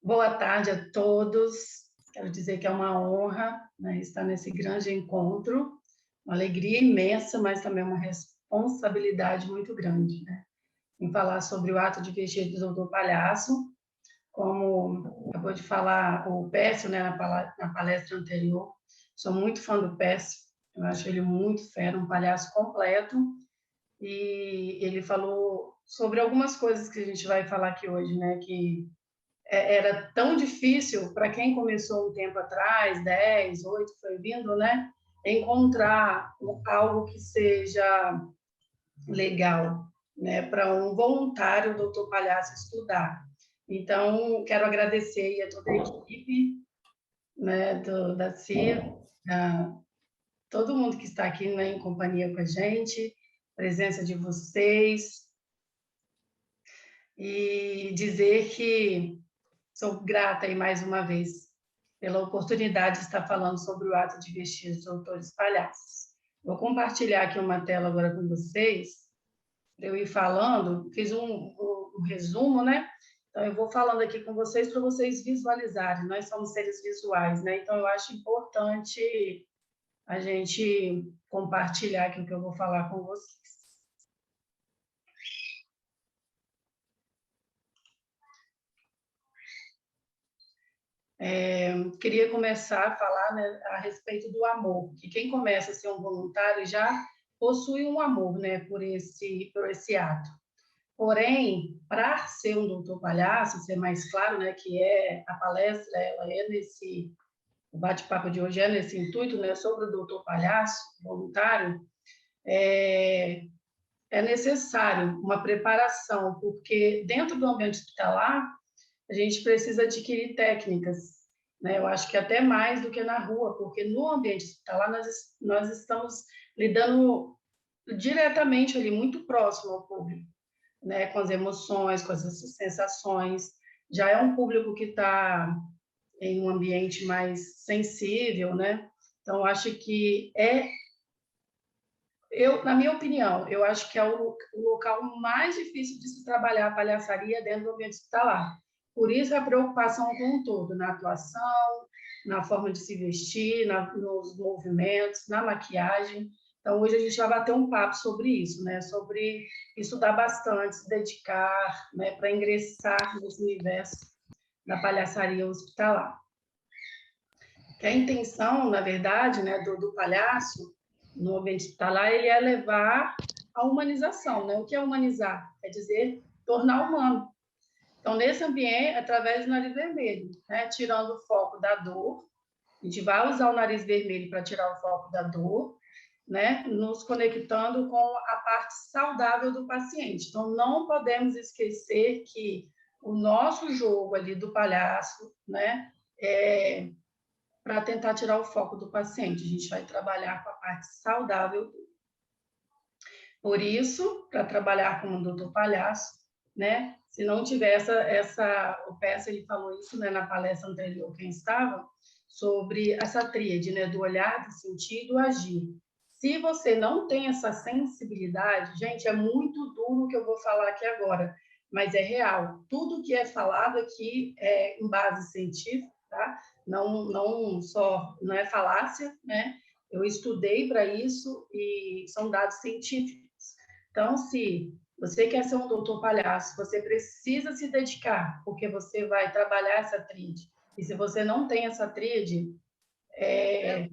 Boa tarde a todos. Quero dizer que é uma honra, né, estar nesse grande encontro, uma alegria imensa, mas também uma responsabilidade muito grande, né, em falar sobre o ato de vestir do Doutor Palhaço. Como acabou de falar o Pécio, né, na palestra anterior, sou muito fã do Pécio, eu acho ele muito fera, um palhaço completo, e ele falou sobre algumas coisas que a gente vai falar aqui hoje, né, que era tão difícil para quem começou um tempo atrás, 10, 8, foi vindo, né? Encontrar algo que seja legal, né? Para um voluntário, o Doutor Palhaço, estudar. Então, quero agradecer a toda a equipe, né, da CIA, todo mundo que está aqui, né, em companhia com a gente, presença de vocês, e dizer que sou grata aí mais uma vez pela oportunidade de estar falando sobre o ato de vestir os doutores palhaços. Vou compartilhar aqui uma tela agora com vocês, para eu ir falando, fiz um resumo, né? Então, eu vou falando aqui com vocês para vocês visualizarem. Nós somos seres visuais, né? Então, eu acho importante a gente compartilhar aqui o que eu vou falar com vocês. Queria começar a falar, né, a respeito do amor, que quem começa a ser um voluntário já possui um amor, né, por esse ato. Porém, para ser um doutor palhaço, ser mais claro, né, que a palestra, ela é o bate-papo de hoje é nesse intuito, né, sobre o doutor palhaço voluntário, é, é necessário uma preparação, porque dentro do ambiente hospitalar, a gente precisa adquirir técnicas, né? Eu acho que até mais do que na rua, porque no ambiente hospitalar nós estamos lidando diretamente ali, muito próximo ao público, né? Com as emoções, com as sensações. Já é um público que está em um ambiente mais sensível, né? Então, acho que na minha opinião, eu acho que é o local mais difícil de se trabalhar a palhaçaria dentro do ambiente hospitalar. Por isso, a preocupação com o todo, na atuação, na forma de se vestir, nos movimentos, na maquiagem. Então, hoje a gente vai bater um papo sobre isso, né? Sobre estudar bastante, se dedicar, né? Para ingressar nesse universo da palhaçaria hospitalar. Que a intenção, na verdade, né, do palhaço no ambiente hospitalar, ele é levar a humanização, né? O que é humanizar? É dizer, tornar humano. Então, nesse ambiente, através do nariz vermelho, né? Tirando o foco da dor, a gente vai usar o nariz vermelho para tirar o foco da dor, né? Nos conectando com a parte saudável do paciente. Então, não podemos esquecer que o nosso jogo ali do palhaço, né? Para tentar tirar o foco do paciente. A gente vai trabalhar com a parte saudável. Por isso, para trabalhar como doutor palhaço, né? Se não tiver o Peça, ele falou isso, né, na palestra anterior, quem estava, sobre essa tríade, né, do olhar, do sentir e do agir. Se você não tem essa sensibilidade, gente, é muito duro o que eu vou falar aqui agora, mas é real. Tudo que é falado aqui é em base científica, tá? Não é falácia, né? Eu estudei para isso e são dados científicos. Então, se você quer ser um doutor palhaço, você precisa se dedicar, porque você vai trabalhar essa tríade. E se você não tem essa tríade, é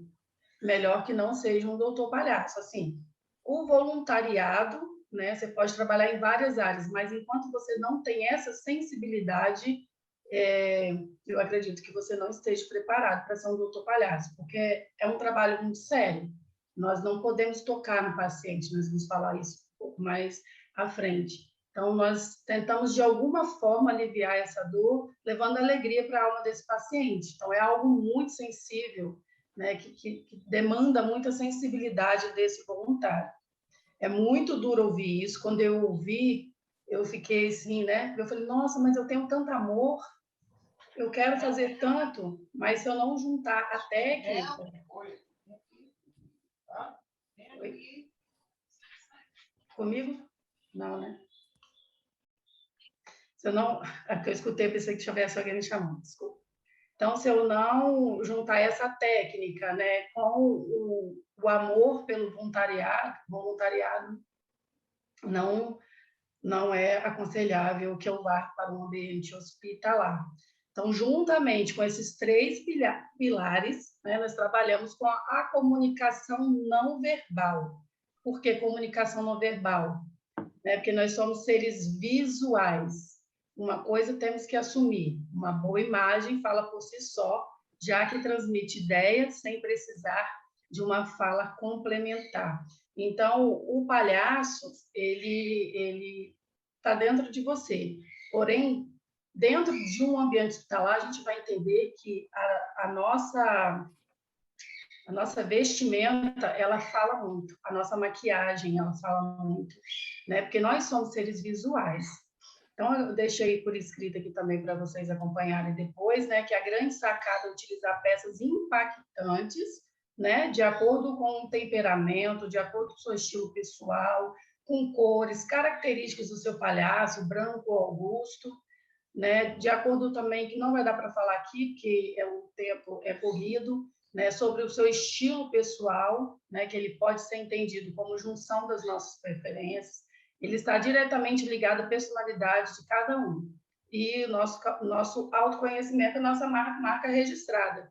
melhor que não seja um doutor palhaço. Assim, o voluntariado, né? Você pode trabalhar em várias áreas, mas enquanto você não tem essa sensibilidade, eu acredito que você não esteja preparado para ser um doutor palhaço, porque é um trabalho muito sério. Nós não podemos tocar no paciente, nós vamos falar isso um pouco mais à frente. Então, nós tentamos, de alguma forma, aliviar essa dor, levando alegria para a alma desse paciente. Então, é algo muito sensível, né, que demanda muita sensibilidade desse voluntário. É muito duro ouvir isso. Quando eu ouvi, eu fiquei assim, né? Eu falei, nossa, mas eu tenho tanto amor, eu quero fazer tanto, mas se eu não juntar a técnica... Oi? Comigo? Não, né? Se eu não, é porque eu escutei, pensei que tivesse alguém me chamando, desculpa. Então, se eu não juntar essa técnica, né, com o amor pelo voluntariado não, não é aconselhável que eu vá para um ambiente hospitalar. Então, juntamente com esses três pilares, né, nós trabalhamos com a comunicação não verbal. Por que comunicação não verbal? Porque nós somos seres visuais. Uma coisa temos que assumir: uma boa imagem fala por si só, já que transmite ideias sem precisar de uma fala complementar. Então, o palhaço, ele está dentro de você. Porém, dentro de um ambiente hospitalar, a gente vai entender que a nossa vestimenta, ela fala muito, a nossa maquiagem, ela fala muito, né? Porque nós somos seres visuais. Então, eu deixei por escrito aqui também para vocês acompanharem depois, né? Que a grande sacada é utilizar peças impactantes, né? De acordo com o temperamento, de acordo com o seu estilo pessoal, com cores, características do seu palhaço, branco ou augusto, né? De acordo também, que não vai dar para falar aqui, porque o tempo é corrido, né? Sobre o seu estilo pessoal, né? Que ele pode ser entendido como junção das nossas preferências. Ele está diretamente ligado à personalidade de cada um. E o nosso autoconhecimento é a nossa marca registrada.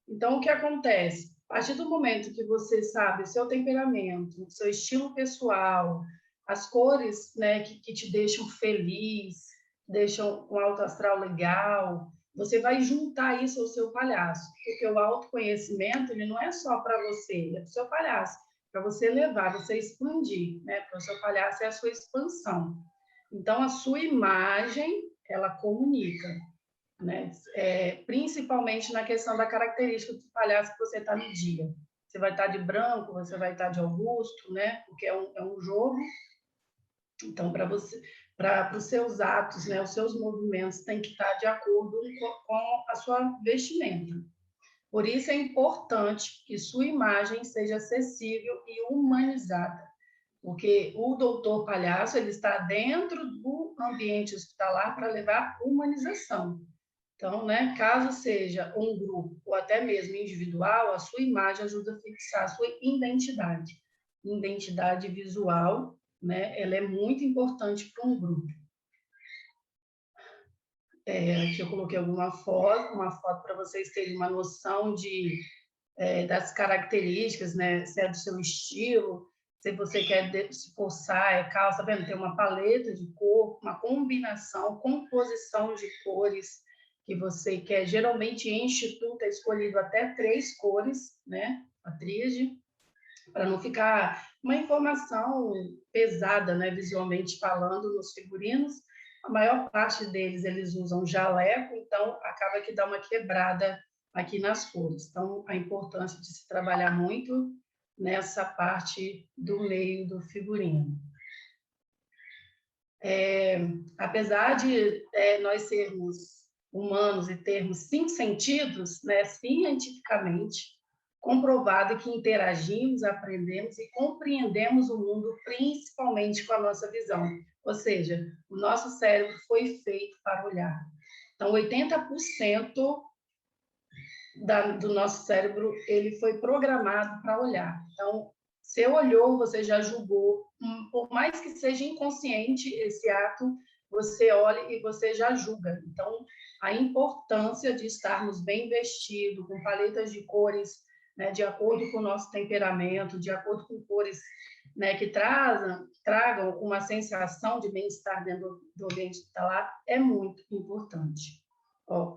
Então, o que acontece? A partir do momento que você sabe o seu temperamento, o seu estilo pessoal, as cores, né, que te deixam feliz, deixam um alto astral legal, você vai juntar isso ao seu palhaço, porque o autoconhecimento ele não é só para você, é para o seu palhaço, para você levar, você expandir, né? Para o seu palhaço é a sua expansão. Então, a sua imagem, ela comunica, né? Principalmente na questão da característica do palhaço que você está no dia. Você vai estar de branco, você vai estar de augusto, né? Porque é um jogo. Então, para os seus atos, né? Os seus movimentos têm que estar de acordo com a sua vestimenta. Por isso é importante que sua imagem seja acessível e humanizada, porque o doutor palhaço ele está dentro do ambiente hospitalar para levar humanização. Então, né, caso seja um grupo ou até mesmo individual, a sua imagem ajuda a fixar a sua identidade. Identidade visual, né, ela é muito importante para um grupo. Aqui eu coloquei uma foto para vocês terem uma noção das características, né, se é do seu estilo, se você quer se forçar, é calça, tá vendo? Tem uma paleta de cor, uma combinação, composição de cores que você quer. Geralmente, em instituto é escolhido até 3 cores, né? A tríade, para não ficar uma informação pesada, né? Visualmente falando, nos figurinos. A maior parte deles, eles usam jaleco, então acaba que dá uma quebrada aqui nas cores. Então, a importância de se trabalhar muito nessa parte do meio do figurino. Apesar de nós sermos humanos e termos 5 sentidos, né, cientificamente comprovado que interagimos, aprendemos e compreendemos o mundo principalmente com a nossa visão. Ou seja, o nosso cérebro foi feito para olhar. Então, 80% do nosso cérebro ele foi programado para olhar. Então, você olhou, você já julgou, por mais que seja inconsciente esse ato, você olha e você já julga. Então, a importância de estarmos bem vestidos, com paletas de cores, né, de acordo com o nosso temperamento, de acordo com cores, né, que tragam uma sensação de bem-estar dentro do ambiente hospitalar, é muito importante.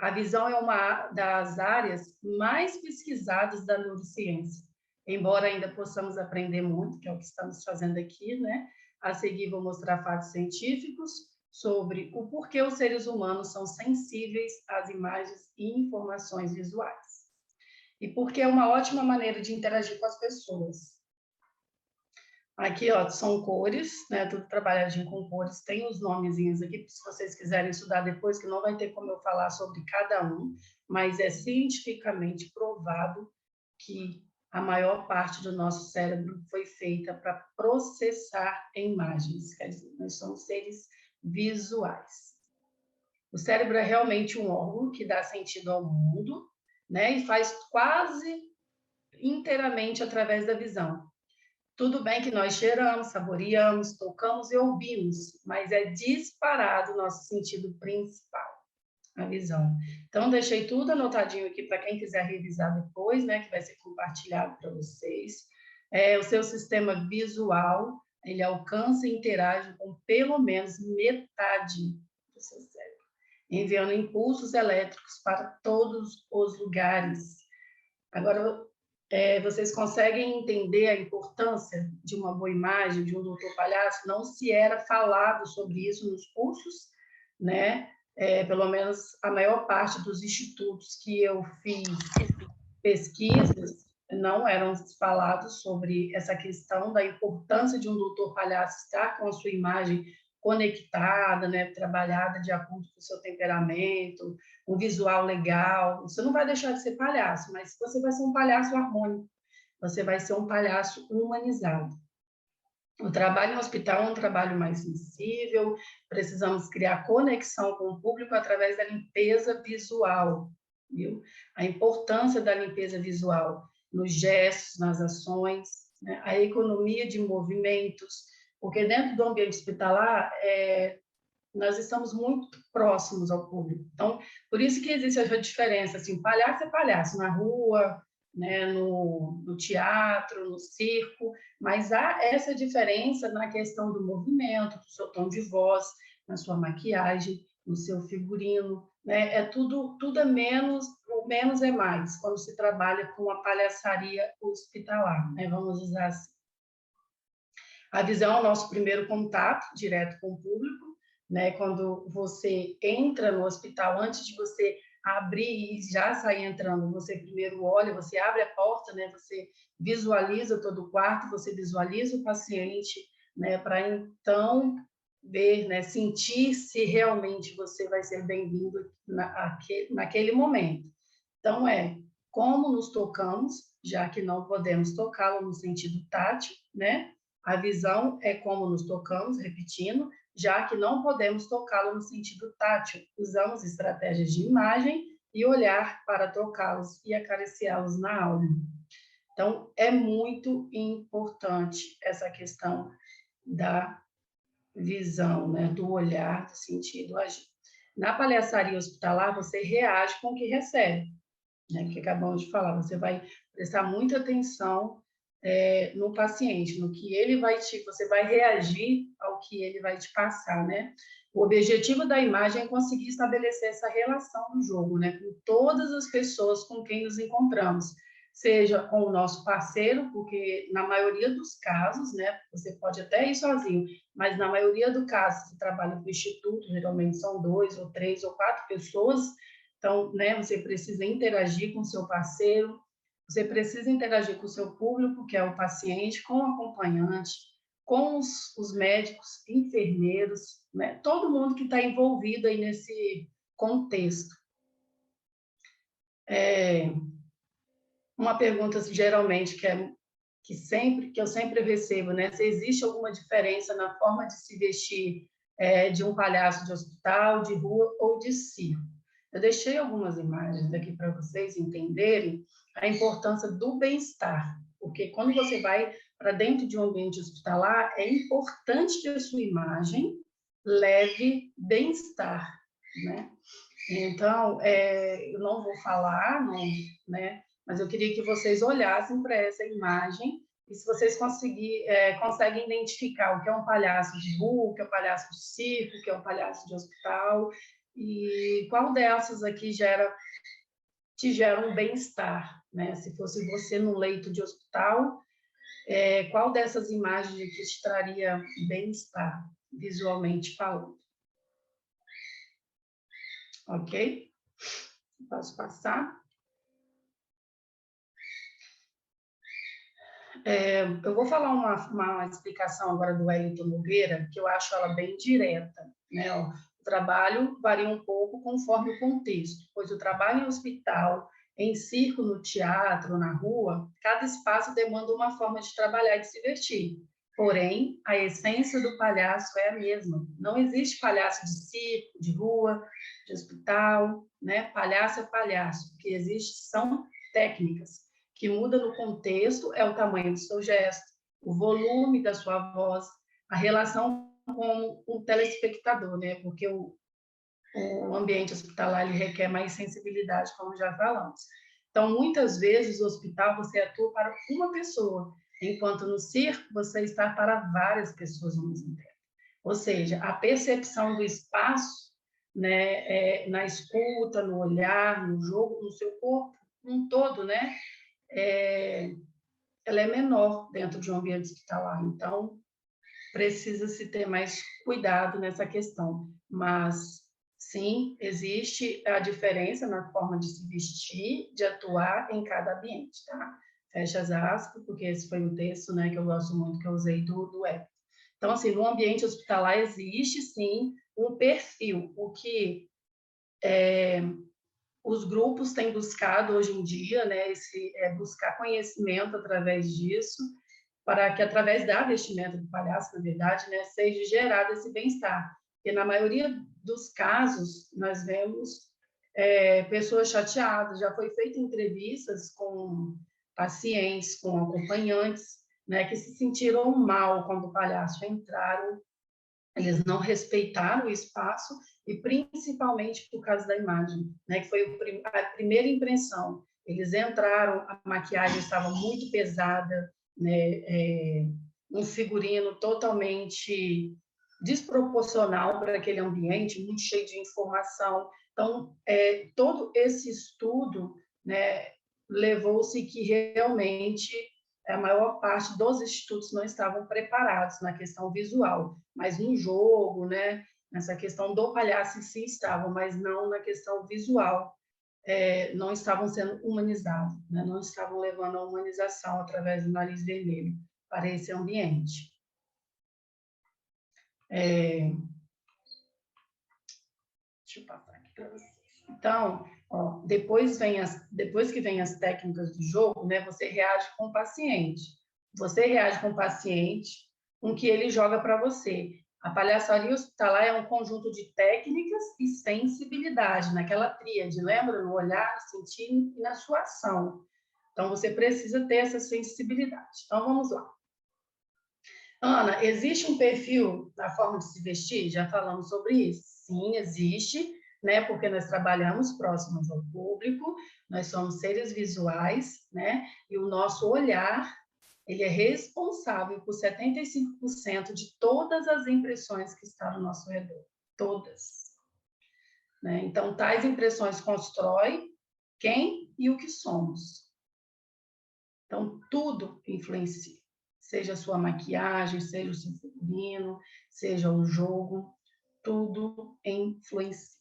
A visão é uma das áreas mais pesquisadas da neurociência. Embora ainda possamos aprender muito, que é o que estamos fazendo aqui, né? A seguir vou mostrar fatos científicos sobre o porquê os seres humanos são sensíveis às imagens e informações visuais. E porque é uma ótima maneira de interagir com as pessoas. Aqui, ó, são cores, né? Tudo trabalhadinho com cores. Tem os nomezinhos aqui, se vocês quiserem estudar depois, que não vai ter como eu falar sobre cada um, mas é cientificamente provado que a maior parte do nosso cérebro foi feita para processar imagens. Quer dizer, nós somos seres visuais. O cérebro é realmente um órgão que dá sentido ao mundo, né? E faz quase inteiramente através da visão. Tudo bem que nós cheiramos, saboreamos, tocamos e ouvimos, mas é disparado o nosso sentido principal, a visão. Então, deixei tudo anotadinho aqui para quem quiser revisar depois, né, que vai ser compartilhado para vocês. O seu sistema visual, ele alcança e interage com pelo menos metade do seu cérebro, enviando impulsos elétricos para todos os lugares. Agora, vocês conseguem entender a importância de uma boa imagem, de um doutor palhaço? Não se era falado sobre isso nos cursos, né? Pelo menos a maior parte dos institutos que eu fiz pesquisas não eram falados sobre essa questão da importância de um doutor palhaço estar com a sua imagem conectada, né, trabalhada de acordo com o seu temperamento, um visual legal. Você não vai deixar de ser palhaço, mas você vai ser um palhaço harmônico, você vai ser um palhaço humanizado. O trabalho no hospital é um trabalho mais sensível, precisamos criar conexão com o público através da limpeza visual, viu? A importância da limpeza visual nos gestos, nas ações, né? A economia de movimentos, porque dentro do ambiente hospitalar, nós estamos muito próximos ao público. Então, por isso que existe essa diferença, assim, palhaço é palhaço na rua, né, no teatro, no circo, mas há essa diferença na questão do movimento, do seu tom de voz, na sua maquiagem, no seu figurino, né? Tudo é menos, o menos é mais, quando se trabalha com a palhaçaria hospitalar, né? Vamos usar assim. A visão é o nosso primeiro contato direto com o público, né? Quando você entra no hospital, antes de você abrir e já sair entrando, você primeiro olha, você abre a porta, né? Você visualiza todo o quarto, você visualiza o paciente, né? Para então ver, né? Sentir se realmente você vai ser bem-vindo naquele momento. Então, como nos tocamos, já que não podemos tocá-lo no sentido tátil, né? A visão é como nos tocamos, repetindo, já que não podemos tocá-lo no sentido tátil. Usamos estratégias de imagem e olhar para tocá-los e acariciá-los na alma. Então, é muito importante essa questão da visão, né? Do olhar, do sentido agir. Na palhaçaria hospitalar, você reage com o que recebe, né? Que acabamos de falar. Você vai prestar muita atenção no paciente, no que ele vai você vai reagir ao que ele vai te passar, né? O objetivo da imagem é conseguir estabelecer essa relação no jogo, né? Com todas as pessoas com quem nos encontramos, seja com o nosso parceiro, porque na maioria dos casos, né? Você pode até ir sozinho, mas na maioria dos casos, você trabalha com o instituto, geralmente são 2 ou 3 ou 4 pessoas, então, né? Você precisa interagir com o seu parceiro, você precisa interagir com o seu público, que é o paciente, com o acompanhante, com os médicos, enfermeiros, né? Todo mundo que está envolvido aí nesse contexto. Uma pergunta, geralmente, que eu sempre recebo, né? Se existe alguma diferença na forma de se vestir de um palhaço de hospital, de rua ou de circo? Eu deixei algumas imagens aqui para vocês entenderem a importância do bem-estar, porque quando você vai para dentro de um ambiente hospitalar, é importante que a sua imagem leve bem-estar, né? Então, eu não vou falar, não, né? Mas eu queria que vocês olhassem para essa imagem e se vocês conseguem identificar o que é um palhaço de rua, o que é um palhaço de circo, o que é um palhaço de hospital, e qual dessas aqui te gera um bem-estar, né? Se fosse você no leito de hospital, qual dessas imagens aqui te traria bem-estar, visualmente falando? Ok? Posso passar? Eu vou falar uma explicação agora do Wellington Nogueira, que eu acho ela bem direta, né? O trabalho varia um pouco conforme o contexto, pois o trabalho em hospital, em circo, no teatro, na rua, cada espaço demanda uma forma de trabalhar e de se vestir. Porém, a essência do palhaço é a mesma. Não existe palhaço de circo, de rua, de hospital, né? Palhaço é palhaço. O que existe são técnicas. O que muda no contexto é o tamanho do seu gesto, o volume da sua voz, a relação com o telespectador, né? Porque o ambiente hospitalar ele requer mais sensibilidade, como já falamos. Então, muitas vezes, no hospital, você atua para uma pessoa, enquanto no circo, você está para várias pessoas ao mesmo tempo. Ou seja, a percepção do espaço, né, na escuta, no olhar, no jogo, no seu corpo, um todo, né, ela é menor dentro de um ambiente hospitalar. Então, precisa-se ter mais cuidado nessa questão. Mas, sim, existe a diferença na forma de se vestir, de atuar em cada ambiente, tá? Fecha as aspas, porque esse foi um texto, né, que eu gosto muito, que eu usei do web. Então, assim, no ambiente hospitalar existe, sim, um perfil, o que os grupos têm buscado hoje em dia, né, buscar conhecimento através disso, para que, através da vestimenta do palhaço, na verdade, né, seja gerado esse bem-estar. Porque, na maioria dos casos, nós vemos pessoas chateadas. Já foi feita entrevistas com pacientes, com acompanhantes, né, que se sentiram mal quando o palhaço entraram, eles não respeitaram o espaço, e principalmente por causa da imagem, né, que foi a primeira impressão. Eles entraram, a maquiagem estava muito pesada, né, um figurino totalmente desproporcional para aquele ambiente, muito cheio de informação. Então, todo esse estudo, né, levou-se que realmente a maior parte dos institutos não estavam preparados na questão visual, mas no jogo, né, nessa questão do palhaço em si estavam, mas não na questão visual. Não estavam sendo humanizados, né? Não estavam levando a humanização através do nariz vermelho para esse ambiente. Deixa eu passar aqui para vocês. Então, ó, depois que vem as técnicas do jogo, né, você reage com o paciente. Você reage com o paciente com o que ele joga para você. A palhaçaria hospitalar é um conjunto de técnicas e sensibilidade, naquela tríade, lembra? No olhar, no sentir e na sua ação. Então, você precisa ter essa sensibilidade. Então, vamos lá. Ana, existe um perfil na forma de se vestir? Já falamos sobre isso? Sim, existe, né? Porque nós trabalhamos próximos ao público, nós somos seres visuais, né? E o nosso olhar, ele é responsável por 75% de todas as impressões que estão ao nosso redor. Todas. Né? Então, tais impressões constroem quem e o que somos. Então, tudo influencia. Seja a sua maquiagem, seja o seu figurino, seja o jogo, tudo influencia.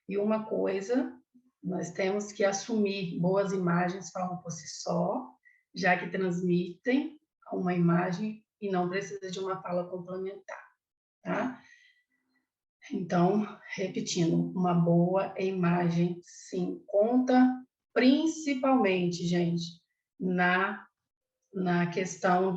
E uma coisa, nós temos que assumir: boas imagens falam por si só, já que transmitem uma imagem e não precisa de uma fala complementar, tá? Então, repetindo, uma boa imagem, sim, conta principalmente, gente, na questão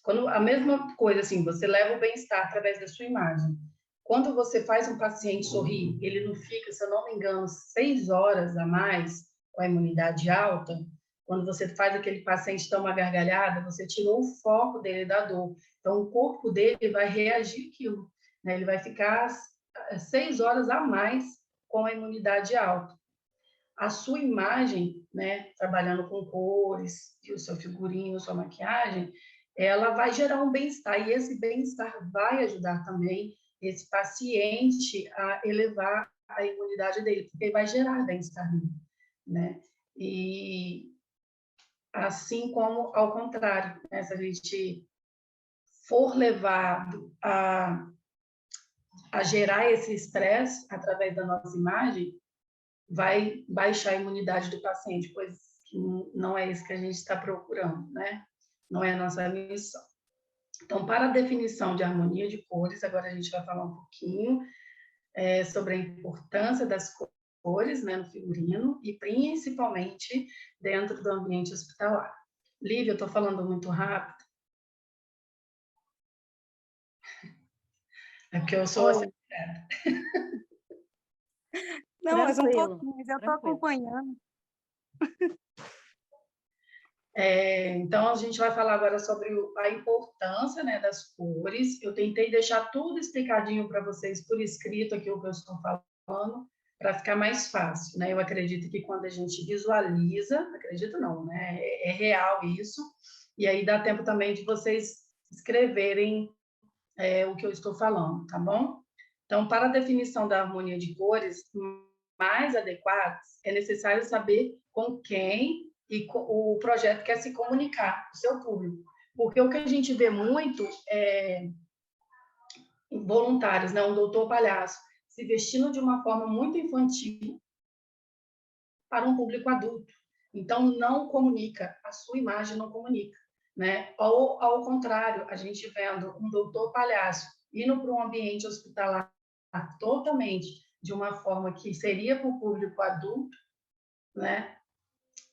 quando a mesma coisa, assim, você leva o bem-estar através da sua imagem. Quando você faz um paciente sorrir, ele não fica, se eu não me engano, 6 horas a mais com a imunidade alta. Quando você faz aquele paciente dar uma gargalhada, você tirou o foco dele da dor. Então, o corpo dele vai reagir àquilo, né? Ele vai ficar 6 horas a mais com a imunidade alta. A sua imagem, né, trabalhando com cores, e o seu figurino, sua maquiagem, ela vai gerar um bem-estar, e esse bem-estar vai ajudar também esse paciente a elevar a imunidade dele, porque vai gerar bem-estar nele, né? E assim como ao contrário, né, se a gente for levado a gerar esse estresse através da nossa imagem, vai baixar a imunidade do paciente, pois não é isso que a gente está procurando, né? Não é a nossa missão. Então, para a definição de harmonia de cores, agora a gente vai falar um pouquinho sobre a importância das cores, né, no figurino, e principalmente dentro do ambiente hospitalar. Lívia, eu estou falando muito rápido? É porque eu sou Oi. acelerada. Não, mas um Tranquilo, pouquinho, mas eu estou tranquilo. acompanhando. Então, a gente vai falar agora sobre a importância, né, das cores. Eu tentei deixar tudo explicadinho para vocês por escrito aqui o que eu estou falando, para ficar mais fácil, né? Eu acredito que quando a gente visualiza, acredito não, né? É real isso, e aí dá tempo também de vocês escreverem o que eu estou falando, tá bom? Então, para a definição da harmonia de cores mais adequadas, é necessário saber com quem o projeto quer se comunicar, o seu público. Porque o que a gente vê muito é voluntários, né? Um doutor palhaço se vestindo de uma forma muito infantil para um público adulto. Então, não comunica, a sua imagem não comunica, né? Ou, ao contrário, a gente vendo um doutor palhaço indo para um ambiente hospitalar totalmente de uma forma que seria para o público adulto, né?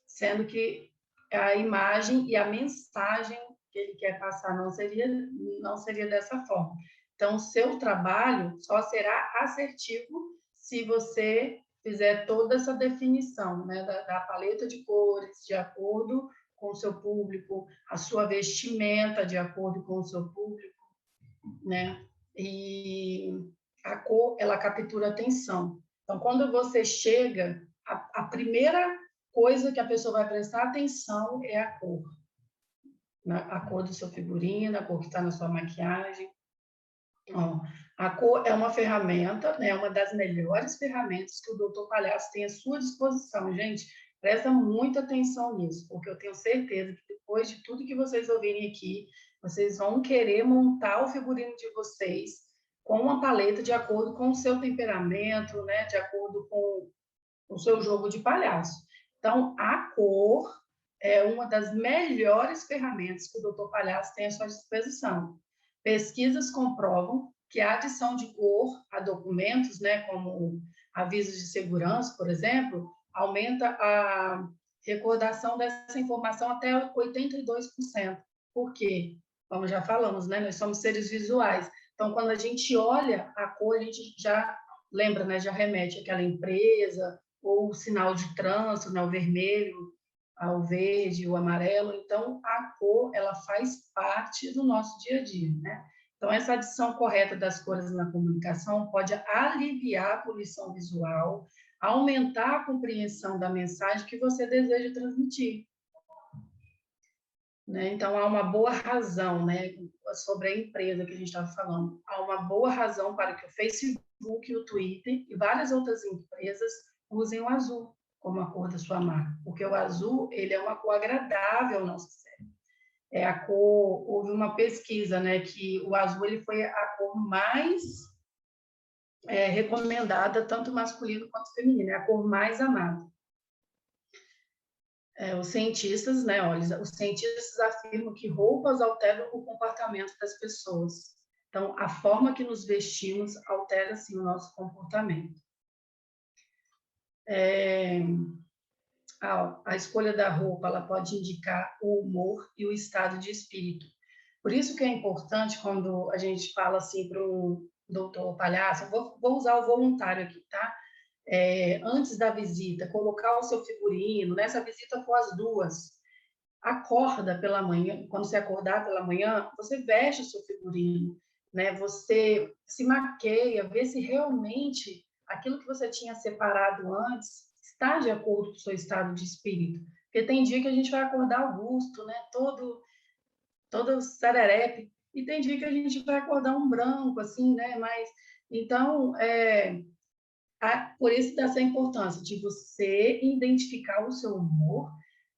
Sendo que a imagem e a mensagem que ele quer passar não seria dessa forma. Então, o seu trabalho só será assertivo se você fizer toda essa definição, né, da paleta de cores, de acordo com o seu público, a sua vestimenta de acordo com o seu público, né? E a cor, ela captura a atenção. Então, quando você chega, a primeira coisa que a pessoa vai prestar atenção é a cor, né? A cor do seu figurino, a cor que está na sua maquiagem. Ó, a cor é uma ferramenta, né? Uma das melhores ferramentas que o doutor Palhaço tem à sua disposição. Gente, presta muita atenção nisso, porque eu tenho certeza que depois de tudo que vocês ouvirem aqui, vocês vão querer montar o figurino de vocês com uma paleta de acordo com o seu temperamento, né? De acordo com o seu jogo de palhaço. Então, a cor é uma das melhores ferramentas que o doutor Palhaço tem à sua disposição. Pesquisas comprovam que a adição de cor a documentos, né, como avisos de segurança, por exemplo, aumenta a recordação dessa informação até 82%. Por quê? Como já falamos, né, nós somos seres visuais. Então, quando a gente olha a cor, a gente já lembra, né, já remete àquela empresa, ou o sinal de trânsito, né, o vermelho, ao verde, o amarelo. Então, a cor, ela faz parte do nosso dia a dia, né? Então, essa adição correta das cores na comunicação pode aliviar a poluição visual, aumentar a compreensão da mensagem que você deseja transmitir, né? Então, há uma boa razão, né, sobre a empresa que a gente estava falando, há uma boa razão para que o Facebook, o Twitter e várias outras empresas usem o azul como a cor da sua marca, porque o azul, ele é uma cor agradável ao nosso cérebro. É a cor, houve uma pesquisa, né, que o azul ele foi a cor mais recomendada, tanto masculino quanto feminino, é a cor mais amada. Os cientistas, né, olha, os cientistas afirmam que roupas alteram o comportamento das pessoas. Então, a forma que nos vestimos altera, sim, o nosso comportamento. A escolha da roupa, ela pode indicar o humor e o estado de espírito. Por isso que é importante, quando a gente fala assim para um doutor palhaço, vou usar o voluntário aqui, tá? Antes da visita, colocar o seu figurino, né? Se a visita for às 2, acorda pela manhã, quando você acordar pela manhã, você veste o seu figurino, né? Você se maqueia, vê se realmente aquilo que você tinha separado antes está de acordo com o seu estado de espírito. Porque tem dia que a gente vai acordar Augusto, né? Todo sererepe, e tem dia que a gente vai acordar um branco, assim, né? Mas, então, por isso dessa importância de você identificar o seu humor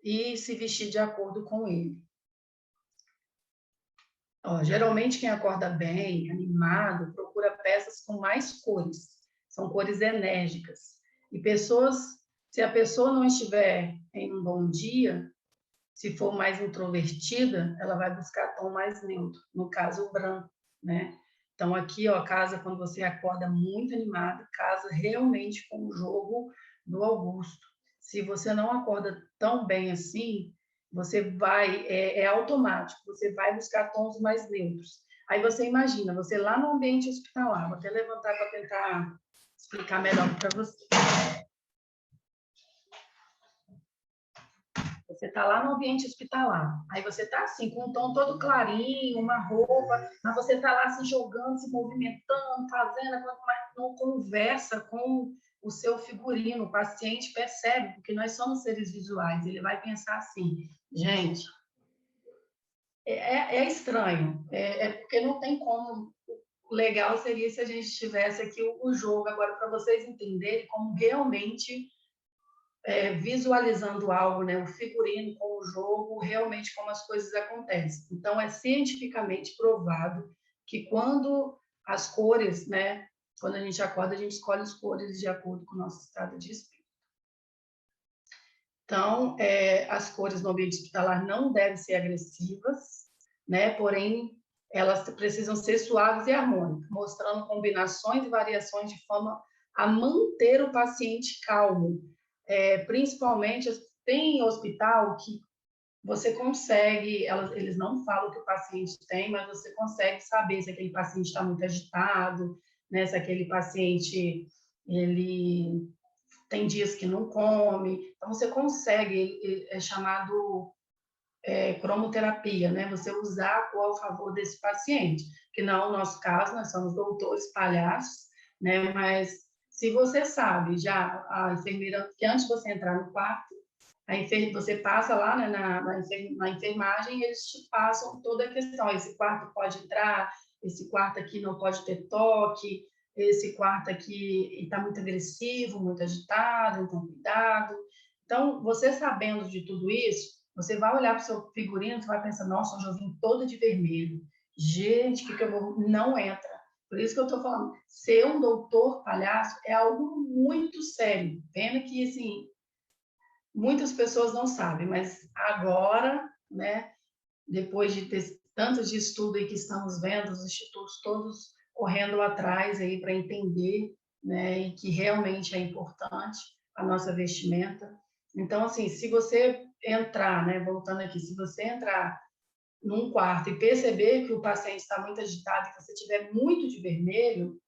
e se vestir de acordo com ele. Geralmente, quem acorda bem, animado, procura peças com mais cores. São cores enérgicas. E se a pessoa não estiver em um bom dia, se for mais introvertida, ela vai buscar tom mais neutro, no caso, o branco, né? Então, aqui, casa, quando você acorda muito animado, casa realmente com o jogo do Augusto. Se você não acorda tão bem assim, você vai, é automático, você vai buscar tons mais neutros. Aí você imagina, você lá no ambiente hospitalar, vou até levantar para tentar explicar melhor para você. Você está lá no ambiente hospitalar, aí você está assim, com um tom todo clarinho, uma roupa, mas você está lá se jogando, se movimentando, fazendo, mas não conversa com o seu figurino. O paciente percebe, porque nós somos seres visuais, ele vai pensar assim, gente, é estranho, porque não tem como. O legal seria se a gente tivesse aqui o jogo, agora, para vocês entenderem como realmente visualizando algo, né, o figurino com o jogo, realmente como as coisas acontecem. Então, é cientificamente provado que quando as cores, né, quando a gente acorda, a gente escolhe as cores de acordo com o nosso estado de espírito. Então, as cores no ambiente hospitalar não devem ser agressivas, né, porém, elas precisam ser suaves e harmônicas, mostrando combinações e variações de forma a manter o paciente calmo. Principalmente, tem hospital que você consegue, eles não falam o que o paciente tem, mas você consegue saber se aquele paciente está muito agitado, né, se aquele paciente ele tem dias que não come. Então, você consegue, é chamado cromoterapia, né? Você usar a cor a favor desse paciente, que não é o nosso caso, nós somos doutores palhaços, né? Mas se você sabe já, a enfermeira, que antes de você entrar no quarto, você passa lá, né, na enfermagem, e eles te passam toda a questão. Esse quarto pode entrar, esse quarto aqui não pode ter toque, esse quarto aqui está muito agressivo, muito agitado, então cuidado. Então, você sabendo de tudo isso, você vai olhar para o seu figurino, você vai pensar, nossa, hoje eu vim todo de vermelho. Gente, o que eu vou... Não entra. Por isso que eu estou falando, ser um doutor palhaço é algo muito sério. Pena que, assim, muitas pessoas não sabem, mas agora, né, depois de ter tantos de estudo aí que estamos vendo, os institutos todos correndo atrás aí para entender, né, e que realmente é importante a nossa vestimenta. Então, assim, se você entrar, né, voltando aqui, se você entrar num quarto e perceber que o paciente está muito agitado, que você tiver muito de vermelho,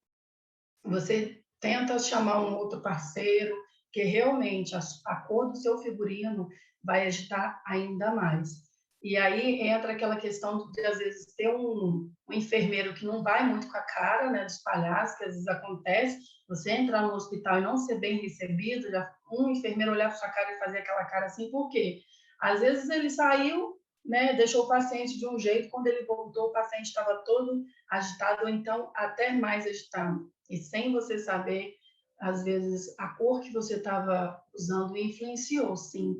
você tenta chamar um outro parceiro, que realmente a cor do seu figurino vai agitar ainda mais. E aí entra aquela questão de, às vezes, ter um enfermeiro que não vai muito com a cara, né, dos palhaços, que às vezes acontece, você entrar no hospital e não ser bem recebido, já um enfermeiro olhar para sua cara e fazer aquela cara assim, por quê? Às vezes ele saiu, né, deixou o paciente de um jeito, quando ele voltou, o paciente estava todo agitado, ou então até mais agitado. E sem você saber, às vezes, a cor que você estava usando influenciou, sim,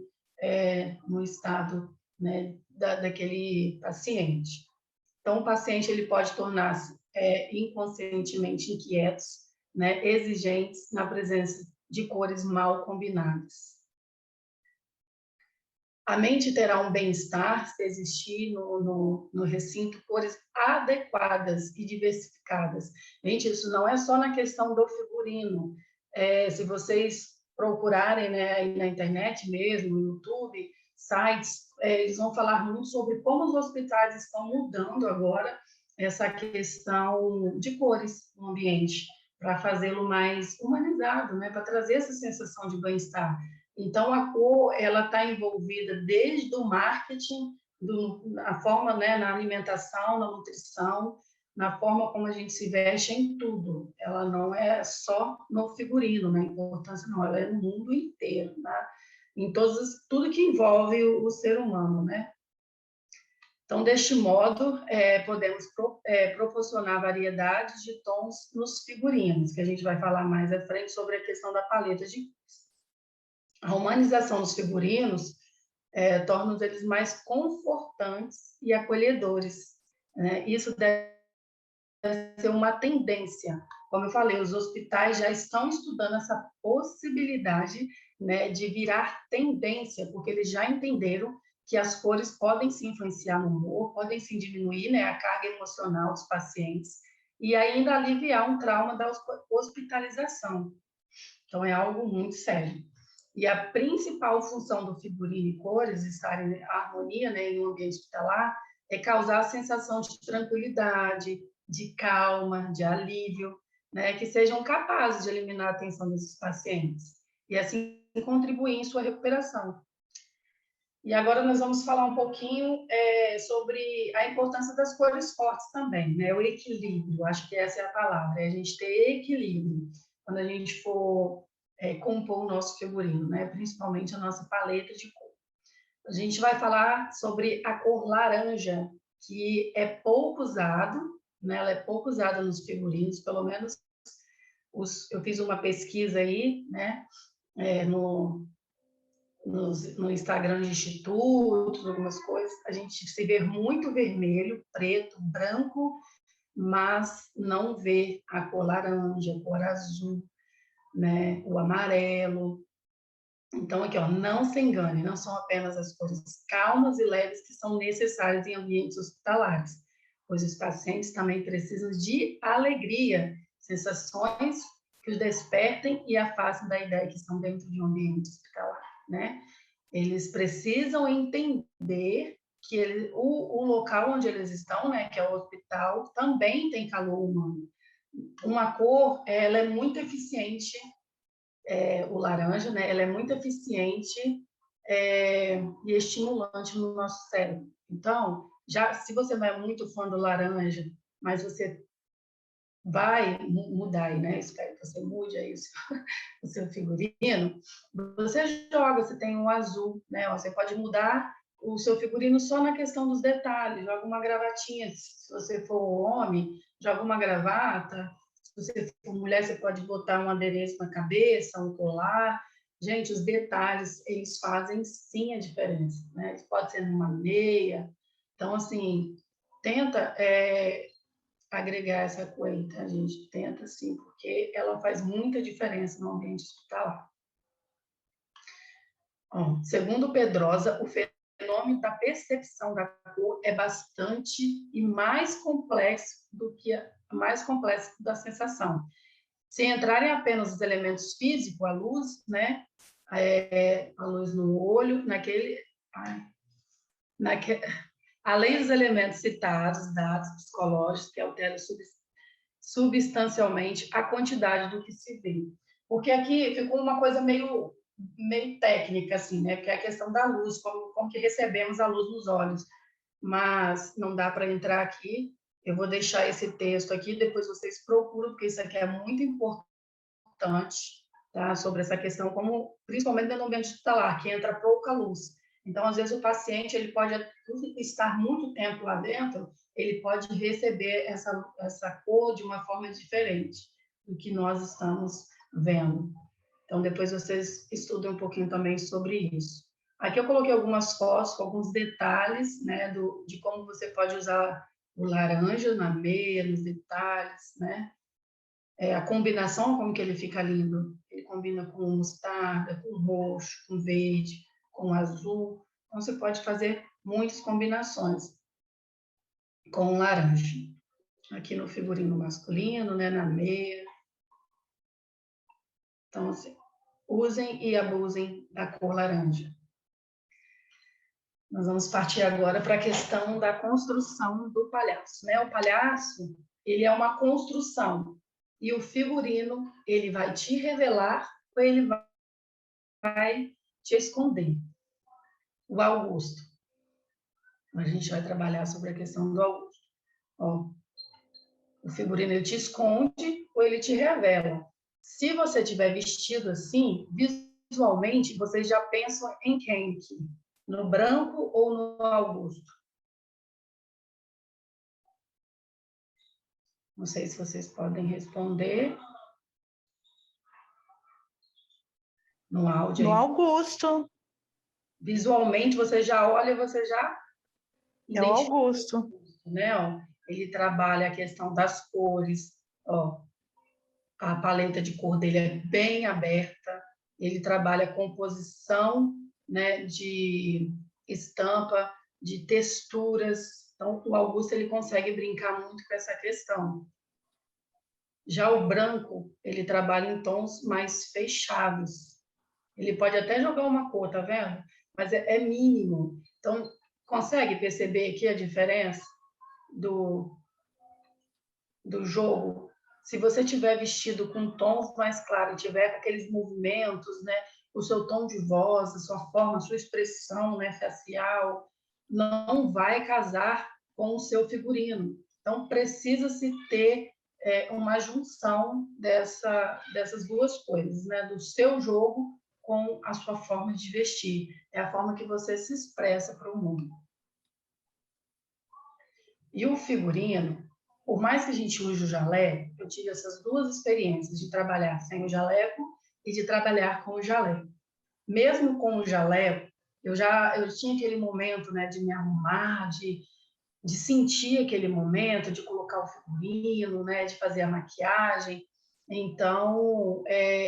no estado, né, daquele paciente. Então, o paciente ele pode tornar-se inconscientemente inquietos, né, exigentes na presença de cores mal combinadas. A mente terá um bem-estar se existir no recinto cores adequadas e diversificadas. Gente, isso não é só na questão do figurino. Se vocês procurarem, né, aí na internet mesmo, no YouTube, sites, eles vão falar muito sobre como os hospitais estão mudando agora essa questão de cores no ambiente, para fazê-lo mais humanizado, né, para trazer essa sensação de bem-estar. Então, a cor ela está envolvida desde o marketing, na forma, né, na alimentação, na nutrição, na forma como a gente se veste, em tudo. Ela não é só no figurino, na importância, não, ela é no mundo inteiro, né? Em tudo que envolve o ser humano, né? Então, deste modo, podemos proporcionar variedades de tons nos figurinos, que a gente vai falar mais à frente sobre a questão da paleta de cores. A humanização dos figurinos torna eles mais confortantes e acolhedores, né? Isso deve ser uma tendência. Como eu falei, os hospitais já estão estudando essa possibilidade, né, de virar tendência, porque eles já entenderam que as cores podem se influenciar no humor, podem se diminuir, né, a carga emocional dos pacientes e ainda aliviar um trauma da hospitalização. Então, é algo muito sério. E a principal função do figurino e cores estar em harmonia, né, em um ambiente hospitalar, é causar a sensação de tranquilidade, de calma, de alívio, né, que sejam capazes de eliminar a tensão desses pacientes e assim contribuir em sua recuperação. E agora nós vamos falar um pouquinho sobre a importância das cores fortes também, né? O equilíbrio, acho que essa é a palavra, é a gente ter equilíbrio quando a gente for compor o nosso figurino, né? Principalmente a nossa paleta de cor. A gente vai falar sobre a cor laranja, que é pouco usado, né? Ela é pouco usada nos figurinos, pelo menos eu fiz uma pesquisa aí, né? No Instagram de institutos, algumas coisas, a gente se vê muito vermelho, preto, branco, mas não vê a cor laranja, a cor azul, né? O amarelo. Então, aqui, ó, não se engane, não são apenas as cores calmas e leves que são necessárias em ambientes hospitalares, pois os pacientes também precisam de alegria, sensações que os despertem e afastem da ideia que estão dentro de um ambiente hospitalar, né? Eles precisam entender que o local onde eles estão, né, que é o hospital, também tem calor humano. Uma cor, ela é muito eficiente, o laranja, né, ela é muito eficiente e estimulante no nosso cérebro. Então, já se você não é muito fã do laranja, mas você vai mudar aí, né? Espero que você mude aí o seu figurino. Você joga, você tem um azul, né? Você pode mudar o seu figurino só na questão dos detalhes. Joga uma gravatinha, se você for homem, joga uma gravata. Se você for mulher, você pode botar um adereço na cabeça, um colar. Gente, os detalhes, eles fazem sim a diferença, né? Eles podem ser numa meia. Então, assim, tenta agregar essa coisa, tá? A gente tenta sim, porque ela faz muita diferença no ambiente hospitalar. Bom, segundo Pedrosa, o fenômeno da percepção da cor é bastante e mais complexo da sensação. Se entrarem apenas os elementos físicos, a luz, né, a luz no olho, além dos elementos citados, dados psicológicos que alteram substancialmente a quantidade do que se vê. Porque aqui ficou uma coisa meio técnica, assim, né? Que é a questão da luz, como que recebemos a luz nos olhos. Mas não dá para entrar aqui. Eu vou deixar esse texto aqui, depois vocês procuram, porque isso aqui é muito importante, tá? Sobre essa questão, como principalmente no ambiente hospitalar, que entra pouca luz. Então, às vezes, o paciente ele pode estar muito tempo lá dentro, ele pode receber essa cor de uma forma diferente do que nós estamos vendo. Então, depois vocês estudem um pouquinho também sobre isso. Aqui eu coloquei algumas fotos com alguns detalhes, né, de como você pode usar o laranja na meia, nos detalhes, né? A combinação, como que ele fica lindo. Ele combina com mostarda, com roxo, com verde, com azul. Então, você pode fazer muitas combinações com laranja. Aqui no figurino masculino, né, na meia. Então, assim, usem e abusem da cor laranja. Nós vamos partir agora para a questão da construção do palhaço, né? O palhaço, ele é uma construção. E o figurino, ele vai te revelar ou ele vai te esconder. O Augusto. A gente vai trabalhar sobre a questão do Augusto. Ó, o figurino, ele te esconde ou ele te revela. Se você tiver vestido assim, visualmente, vocês já pensam em quem aqui? No branco ou no Augusto? Não sei se vocês podem responder. No áudio. No Augusto. Visualmente, você já olha, você já É o Augusto. Né? Ó, ele trabalha a questão das cores, ó, a paleta de cor dele é bem aberta, ele trabalha a composição, né, de estampa, de texturas. Então, o Augusto ele consegue brincar muito com essa questão. Já o branco, ele trabalha em tons mais fechados. Ele pode até jogar uma cor, tá vendo? Mas é mínimo. Então, Consegue perceber aqui a diferença do jogo? Se você tiver vestido com tons mais claros, tiver com aqueles movimentos, né? O seu tom de voz, a sua forma, a sua expressão, né, facial, não vai casar com o seu figurino. Então, precisa-se ter uma junção dessas duas coisas, né? Do seu jogo com a sua forma de vestir. É a forma que você se expressa para o mundo. E o figurino, por mais que a gente use o jaleco, eu tive essas duas experiências de trabalhar sem o jaleco e de trabalhar com o jaleco. Mesmo com o jaleco, eu tinha aquele momento, né, de me arrumar, de sentir aquele momento, de colocar o figurino, né, de fazer a maquiagem. Então,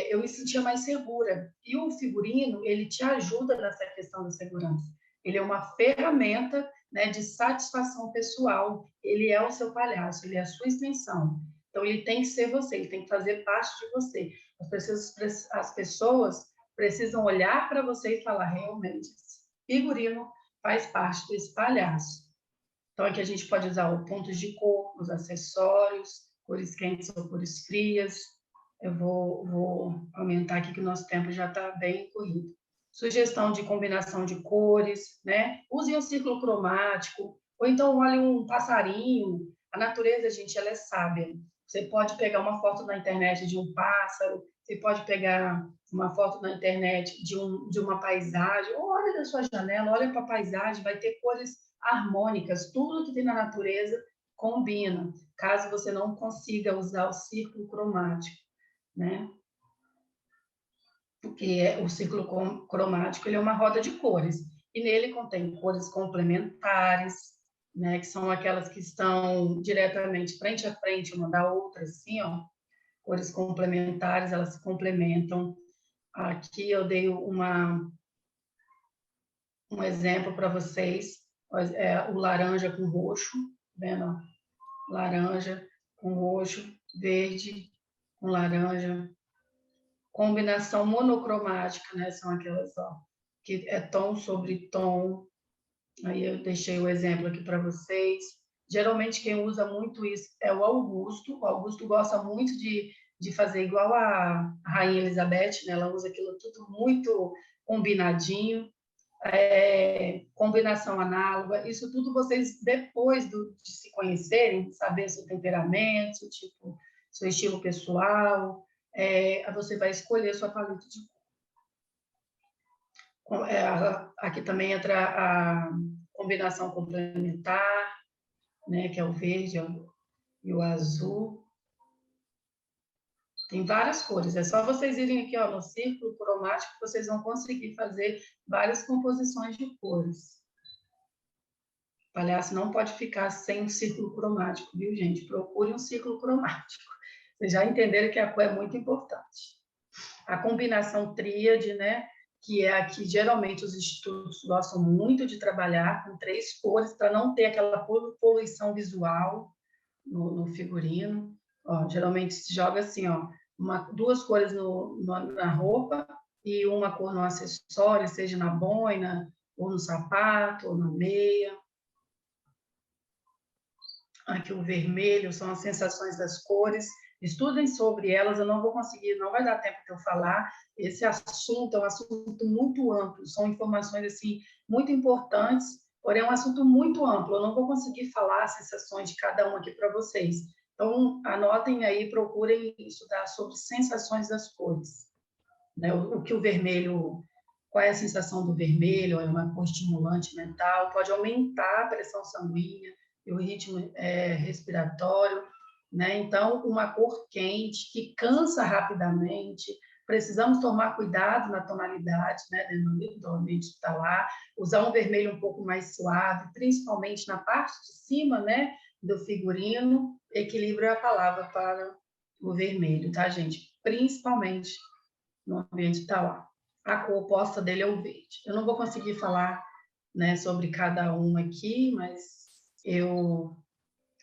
eu me sentia mais segura. E o figurino, ele te ajuda nessa questão da segurança. Ele é uma ferramenta, né, de satisfação pessoal. Ele é o seu palhaço, ele é a sua extensão. Então, ele tem que ser você, ele tem que fazer parte de você. As pessoas precisam olhar para você e falar, realmente, esse figurino faz parte desse palhaço. Então, aqui a gente pode usar os pontos de cor, os acessórios, cores quentes ou cores frias. Eu vou aumentar aqui que o nosso tempo já está bem corrido. Sugestão de combinação de cores, né? Use um círculo cromático, ou então olhe um passarinho. A natureza, gente, ela é sábia. Você pode pegar uma foto na internet de um pássaro, você pode pegar uma foto na internet de uma paisagem, ou olha da sua janela, olha para a paisagem, vai ter cores harmônicas, tudo que tem na natureza combina, caso você não consiga usar o círculo cromático, né? Porque o círculo cromático ele é uma roda de cores, e nele contém cores complementares, né, que são aquelas que estão diretamente frente a frente uma da outra, assim, ó, cores complementares, elas se complementam. Aqui eu dei um exemplo para vocês, o laranja com roxo, vendo? Laranja com roxo, verde com laranja. Combinação monocromática, né? São aquelas, ó, que é tom sobre tom. Aí eu deixei o exemplo aqui para vocês. Geralmente quem usa muito isso é o Augusto. O Augusto gosta muito de fazer igual a Rainha Elizabeth, né? Ela usa aquilo tudo muito combinadinho. Combinação análoga, isso tudo vocês, depois de se conhecerem, saber seu temperamento, seu estilo pessoal, você vai escolher sua paleta de cor. Aqui também entra a combinação complementar, né, que é o verde e o azul. Tem várias cores, é só vocês irem aqui, ó, no círculo cromático que vocês vão conseguir fazer várias composições de cores. O palhaço não pode ficar sem um círculo cromático, viu, gente? Procure um círculo cromático. Vocês já entenderam que a cor é muito importante. A combinação tríade, né, que é a que geralmente os institutos gostam muito de trabalhar, com 3 cores, para não ter aquela poluição visual no figurino. Ó, geralmente se joga assim, ó, 2 cores na roupa e uma cor no acessório, seja na boina, ou no sapato, ou na meia. Aqui o vermelho são as sensações das cores. Estudem sobre elas, eu não vou conseguir, não vai dar tempo de eu falar. Esse assunto é um assunto muito amplo, são informações assim muito importantes, porém é um assunto muito amplo. Eu não vou conseguir falar as sensações de cada um aqui para vocês. Então, anotem aí, procurem estudar sobre sensações das cores. Né? O que o vermelho, qual é a sensação do vermelho? É uma cor estimulante mental, pode aumentar a pressão sanguínea e o ritmo respiratório. Né? Então, uma cor quente, que cansa rapidamente, precisamos tomar cuidado na tonalidade, né, dentro do ambiente hospitalar, usar um vermelho um pouco mais suave, principalmente na parte de cima, né, do figurino. Equilíbrio é a palavra para o vermelho, tá, gente? Principalmente no ambiente hospitalar. A cor oposta dele é o verde. Eu não vou conseguir falar, né, sobre cada um aqui, mas eu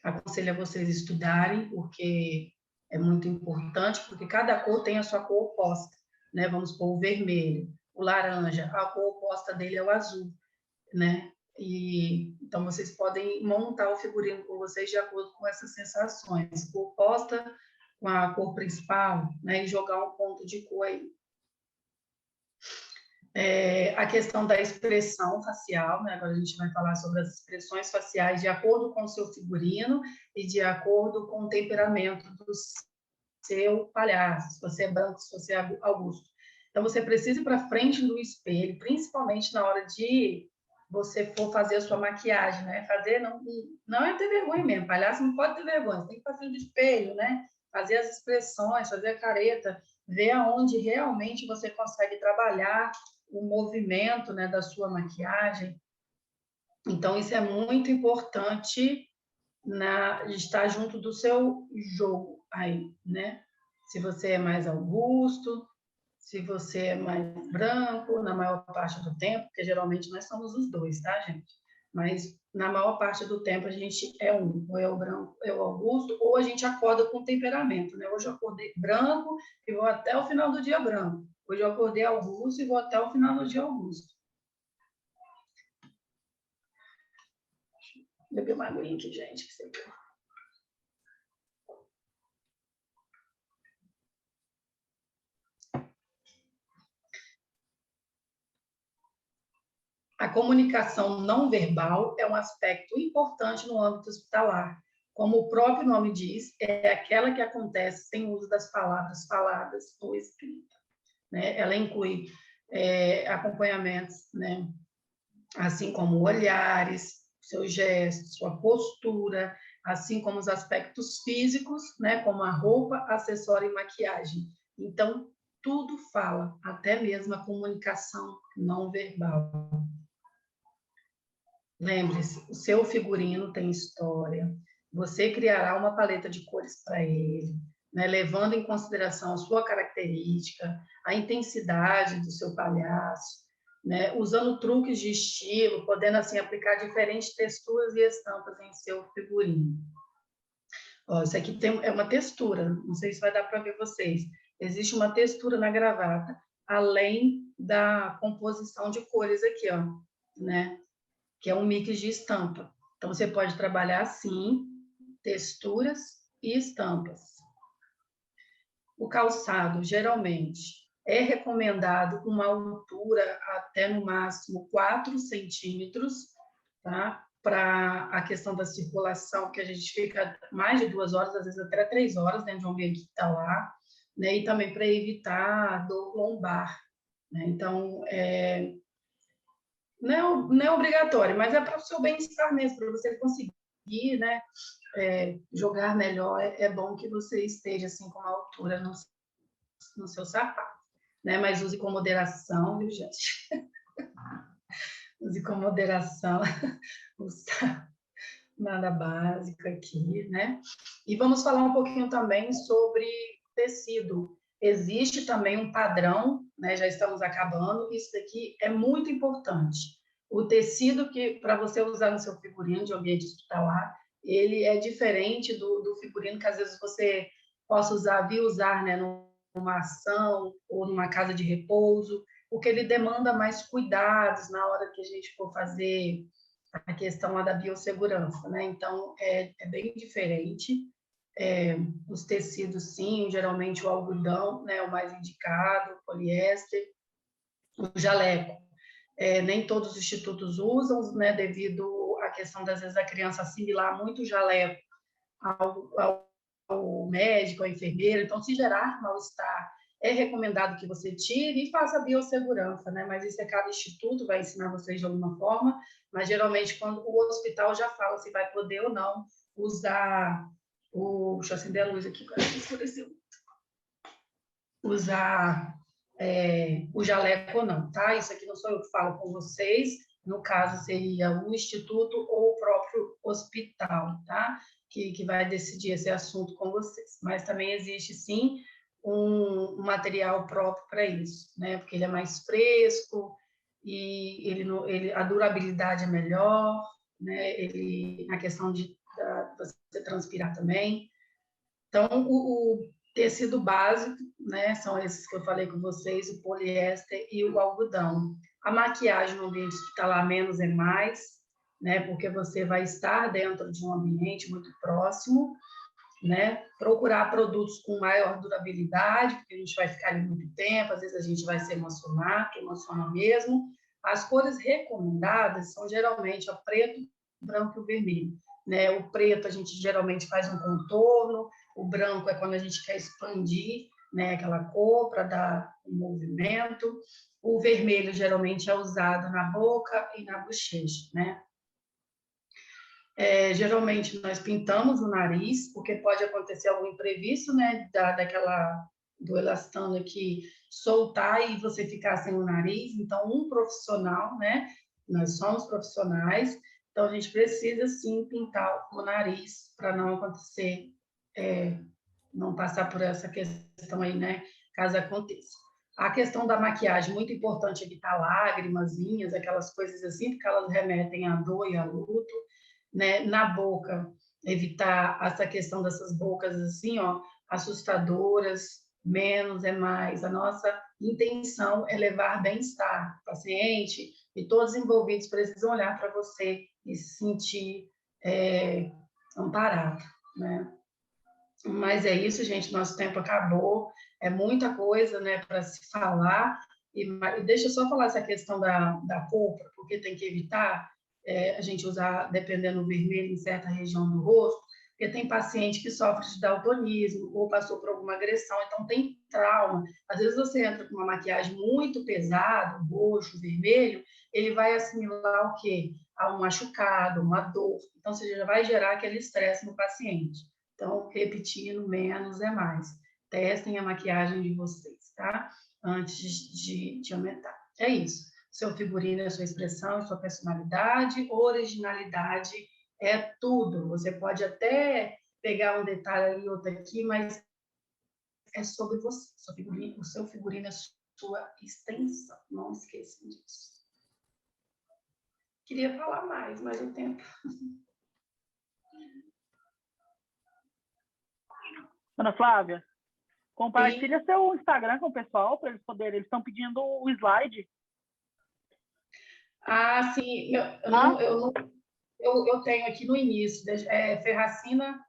aconselho a vocês estudarem, porque é muito importante, porque cada cor tem a sua cor oposta, né? Vamos pôr o vermelho, o laranja, a cor oposta dele é o azul, né? Então, vocês podem montar o figurino com vocês de acordo com essas sensações. Cor posta com a cor principal, né? E jogar um ponto de cor aí. A questão da expressão facial, né? Agora a gente vai falar sobre as expressões faciais de acordo com o seu figurino e de acordo com o temperamento do seu palhaço, se você é branco, se você é Augusto. Então, você precisa ir para frente do espelho, principalmente na hora de você for fazer a sua maquiagem, né? Fazer não é ter vergonha mesmo, palhaço não pode ter vergonha, você tem que fazer no espelho, né? Fazer as expressões, fazer a careta, ver aonde realmente você consegue trabalhar o movimento, né, da sua maquiagem. Então, isso é muito importante estar junto do seu jogo aí, né? Se você é mais Augusto, se você é mais branco, na maior parte do tempo, porque geralmente nós somos os dois, tá, gente? Mas na maior parte do tempo a gente é um, ou é o branco, ou é o Augusto, ou a gente acorda com temperamento, né? Hoje eu acordei branco e vou até o final do dia branco. Hoje eu acordei Augusto e vou até o final do dia Augusto. Beber uma aguinha aqui, gente, que você viu. A comunicação não verbal é um aspecto importante no âmbito hospitalar. Como o próprio nome diz, é aquela que acontece sem uso das palavras faladas ou escritas, né? Ela inclui acompanhamentos, né? Assim como olhares, seus gestos, sua postura, assim como os aspectos físicos, né? Como a roupa, acessório e maquiagem. Então, tudo fala, até mesmo a comunicação não verbal. Lembre-se, o seu figurino tem história. Você criará uma paleta de cores para ele, né, levando em consideração a sua característica, a intensidade do seu palhaço, né, usando truques de estilo, podendo assim aplicar diferentes texturas e estampas em seu figurino. Ó, isso aqui é uma textura, não sei se vai dar para ver vocês. Existe uma textura na gravata, além da composição de cores aqui, ó, né? Que é um mix de estampa. Então, você pode trabalhar assim, texturas e estampas. O calçado, geralmente, é recomendado uma altura até, no máximo, 4 centímetros, tá? Para a questão da circulação, que a gente fica mais de 2 horas, às vezes até 3 horas dentro de um ambiente que está lá, né? E também para evitar dor lombar, né? Então, não é obrigatório, mas é para o seu bem-estar mesmo, para você conseguir, né, jogar melhor. É bom que você esteja assim com a altura no seu sapato, né? Mas use com moderação, viu, gente? Use com moderação, nada básico aqui, né? E vamos falar um pouquinho também sobre tecido. Existe também um padrão, né? Já estamos acabando. Isso daqui é muito importante. O tecido que para você usar no seu figurino de ambiente hospitalar, ele é diferente do figurino que às vezes você possa usar, né? Numa ação ou numa casa de repouso, porque ele demanda mais cuidados na hora que a gente for fazer a questão lá da biossegurança, né? Então, é bem diferente. Os tecidos, sim, geralmente o algodão, né, é o mais indicado, o poliéster, o jaleco. Nem todos os institutos usam, né, devido à questão, das vezes, da criança assimilar muito o jaleco ao médico, ao enfermeiro. Então, se gerar mal-estar, é recomendado que você tire e faça a biossegurança, né? Mas isso cada instituto vai ensinar vocês de alguma forma, mas geralmente quando o hospital já fala se vai poder ou não usar deixa eu acender a luz aqui, para escurecer. Usar o jaleco ou não, tá? Isso aqui não sou eu que falo com vocês, no caso seria o instituto ou o próprio hospital, tá? Que vai decidir esse assunto com vocês. Mas também existe, sim, um material próprio para isso, né? Porque ele é mais fresco e a durabilidade é melhor, né? A questão de você transpirar também. Então, o tecido básico, né? São esses que eu falei com vocês, o poliéster e o algodão. A maquiagem no ambiente hospitalar, menos é mais, né? Porque você vai estar dentro de um ambiente muito próximo, né? Procurar produtos com maior durabilidade, porque a gente vai ficar ali muito tempo, às vezes a gente vai se emocionar, que emociona mesmo. As cores recomendadas são geralmente o preto, o branco e o vermelho, né? O preto a gente geralmente faz um contorno, o branco é quando a gente quer expandir, né, aquela cor para dar um movimento. O vermelho geralmente é usado na boca e na bochecha, né? Geralmente nós pintamos o nariz, porque pode acontecer algum imprevisto, né, do elastano aqui soltar e você ficar sem o nariz. Então, um profissional, né, nós somos profissionais, então a gente precisa sim pintar o nariz para não acontecer, não passar por essa questão aí, né, caso aconteça. A questão da maquiagem, muito importante evitar lágrimas, linhas, aquelas coisas assim, porque elas remetem à dor e a luto, né? Na boca, evitar essa questão dessas bocas assim, ó, assustadoras, menos é mais. A nossa intenção é levar bem-estar. O paciente e todos os envolvidos precisam olhar para você e se sentir amparado, né? Mas é isso, gente, nosso tempo acabou, é muita coisa, né, para se falar, e deixa eu só falar essa questão da polpa, porque tem que evitar a gente usar, dependendo do vermelho, em certa região do rosto, porque tem paciente que sofre de daltonismo, ou passou por alguma agressão, então tem trauma. Às vezes você entra com uma maquiagem muito pesada, roxo, vermelho, ele vai assimilar o quê? A um machucado, uma dor, então você já vai gerar aquele estresse no paciente. Então, repetindo, menos é mais. Testem a maquiagem de vocês, tá? Antes de aumentar. É isso. Seu figurino é sua expressão, sua personalidade, originalidade é tudo. Você pode até pegar um detalhe ali, outro aqui, mas é sobre você. O seu figurino é sua extensão. Não esqueçam disso. Queria falar mais, mas o tempo... Ana Flávia, compartilha Sim. Seu Instagram com o pessoal para eles poderem. Eles estão pedindo o slide. Ah, sim. Eu tenho aqui no início, Ferracina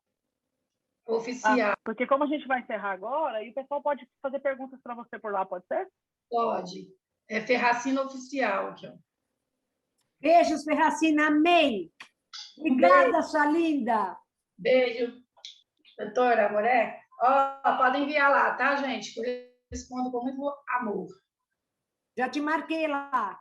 Oficial. Porque como a gente vai encerrar agora, e o pessoal pode fazer perguntas para você por lá, pode ser? Pode. É Ferracina Oficial aqui, ó. Beijos, Ferracina. Amém. Obrigada, sua linda. Beijo. Doutora, Moré, podem enviar lá, tá, gente? Eu respondo com muito amor. Já te marquei lá.